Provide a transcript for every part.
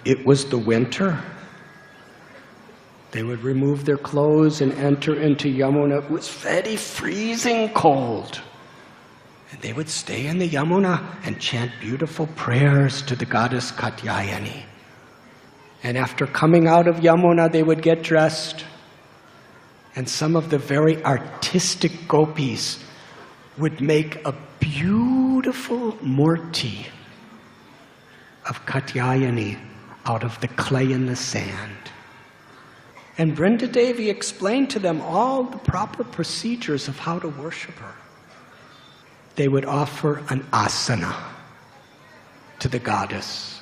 it was the winter, they would remove their clothes and enter into Yamuna. It was very freezing cold. And they would stay in the Yamuna and chant beautiful prayers to the goddess Katyayani. And after coming out of Yamuna, they would get dressed. And some of the very artistic gopis would make a beautiful murti of Katyayani out of the clay in the sand. And Vrinda Devi explained to them all the proper procedures of how to worship her. They would offer an asana to the goddess,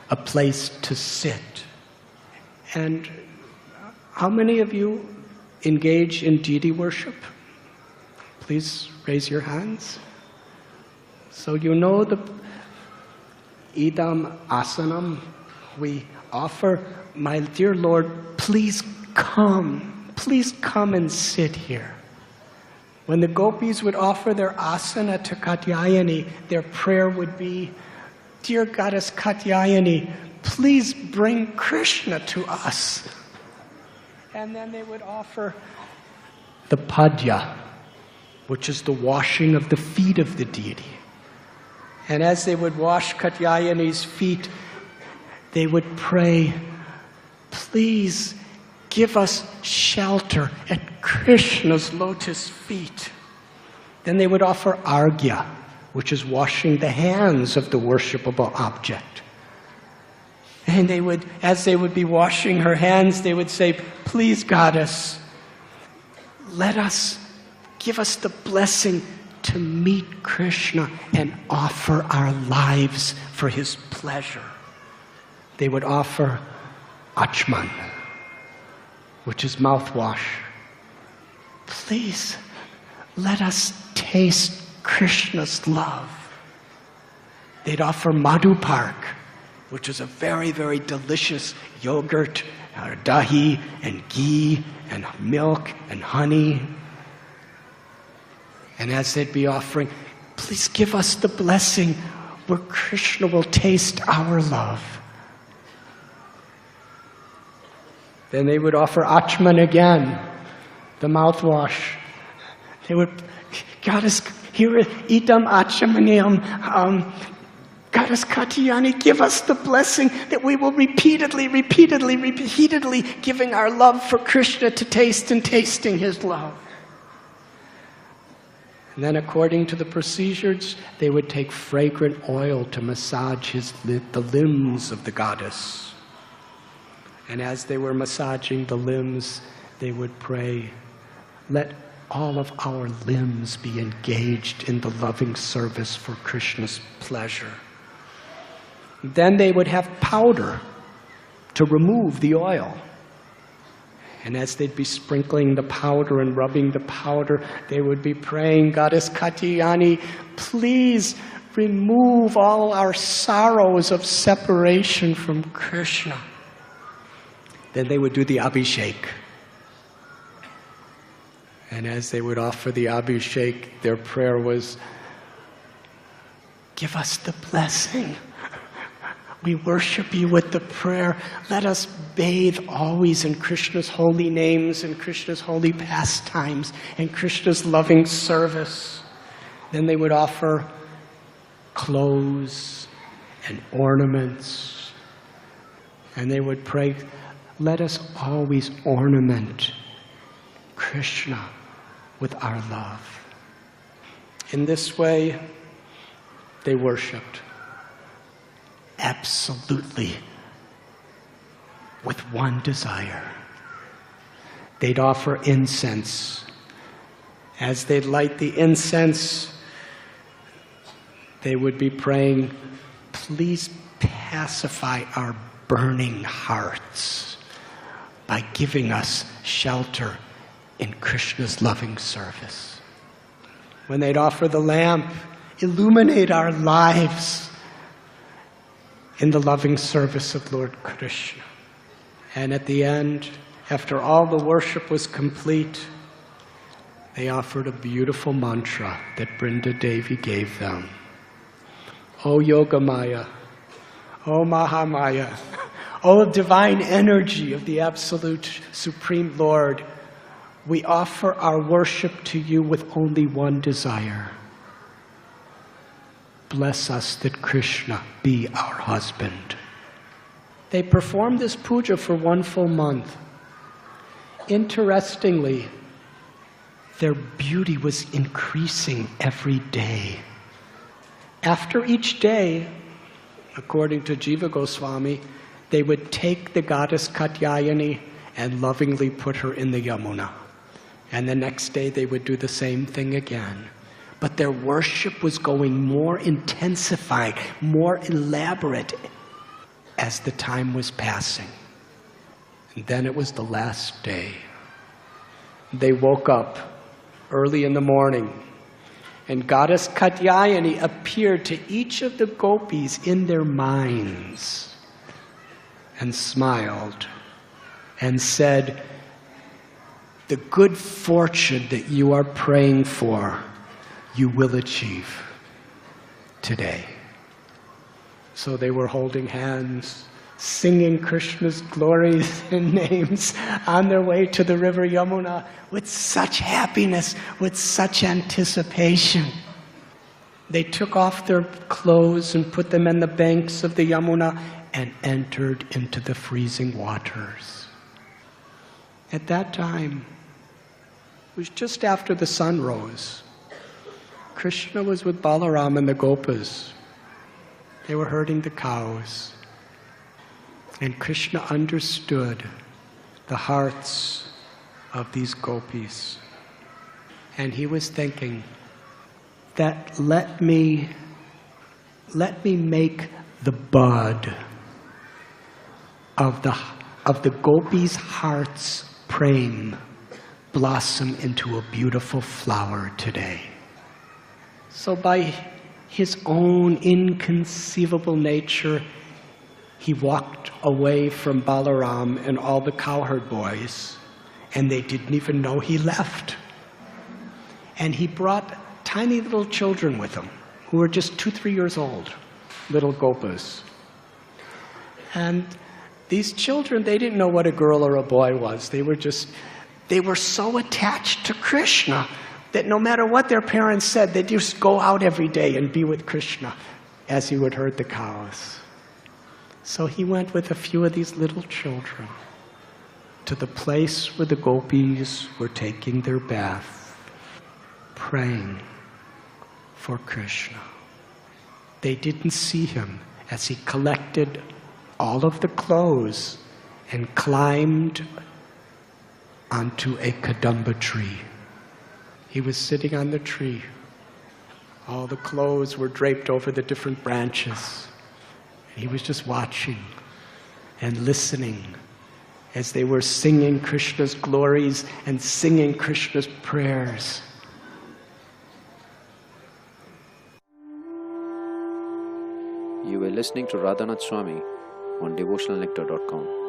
a place to sit. And how many of you engage in deity worship? Please raise your hands. So you know the idam asanam we offer. My dear Lord, please come and sit here. When the gopis would offer their asana to Katyayani, their prayer would be, dear goddess Katyayani, please bring Krishna to us. And then they would offer the padya, which is the washing of the feet of the deity. And as they would wash Katyayani's feet, they would pray, please give us shelter at Krishna's lotus feet. Then they would offer arghya, which is washing the hands of the worshipable object. And they would, as they would be washing her hands, they would say, please, goddess, give us the blessing to meet Krishna and offer our lives for his pleasure. They would offer achman, which is mouthwash. Please, let us taste Krishna's love. They'd offer madhupark, which is a very, very delicious yogurt, dahi and ghee and milk and honey. And as they'd be offering, please give us the blessing where Krishna will taste our love. Then they would offer achman again, the mouthwash. They would, Goddess, here, idam achmaniyam, Goddess Katyayani, give us the blessing that we will repeatedly giving our love for Krishna to taste and tasting his love. And then according to the procedures, they would take fragrant oil to massage the limbs of the goddess. And as they were massaging the limbs, they would pray, let all of our limbs be engaged in the loving service for Krishna's pleasure. Then they would have powder to remove the oil. And as they'd be sprinkling the powder and rubbing the powder, they would be praying, Goddess Katyayani, please remove all our sorrows of separation from Krishna. Then they would do the abhishek. And as they would offer the abhishek, their prayer was, give us the blessing. We worship you with the prayer. Let us bathe always in Krishna's holy names and Krishna's holy pastimes and Krishna's loving service. Then they would offer clothes and ornaments. And they would pray, let us always ornament Krishna with our love. In this way, they worshipped absolutely with one desire. They'd offer incense. As they'd light the incense, they would be praying, please pacify our burning hearts by giving us shelter in Krishna's loving service. When they'd offer the lamp, illuminate our lives in the loving service of Lord Krishna. And at the end, after all the worship was complete, they offered a beautiful mantra that Vrinda Devi gave them. O Yogamaya, O Mahamaya, O divine energy of the Absolute Supreme Lord, we offer our worship to you with only one desire. Bless us that Krishna be our husband. They performed this puja for 1 full month. Interestingly, their beauty was increasing every day. After each day, according to Jiva Goswami, they would take the goddess Katyayani and lovingly put her in the Yamuna. And the next day they would do the same thing again. But their worship was going more intensified, more elaborate as the time was passing. And then it was the last day. They woke up early in the morning, and goddess Katyayani appeared to each of the gopis in their minds and smiled and said, "The good fortune that you are praying for, you will achieve today." So they were holding hands, singing Krishna's glories and names on their way to the river Yamuna with such happiness, with such anticipation. They took off their clothes and put them in the banks of the Yamuna and entered into the freezing waters. At that time, it was just after the sun rose. Krishna was with Balaram and the Gopis. They were herding the cows. And Krishna understood the hearts of these gopis. And he was thinking that let me make the bud of the gopis' hearts prem blossom into a beautiful flower today. So by his own inconceivable nature, he walked away from Balaram and all the cowherd boys, and they didn't even know he left. And he brought tiny little children with him, who were just 2-3 years old, little gopas. And these children, they didn't know what a girl or a boy was. They were so attached to Krishna that no matter what their parents said, they'd just go out every day and be with Krishna as he would herd the cows. So he went with a few of these little children to the place where the gopis were taking their bath, praying for Krishna. They didn't see him as he collected all of the clothes and climbed onto a kadamba tree. He was sitting on the tree. All the clothes were draped over the different branches. He was just watching and listening as they were singing Krishna's glories and singing Krishna's prayers. You were listening to Radhanath Swami on devotionalnectar.com.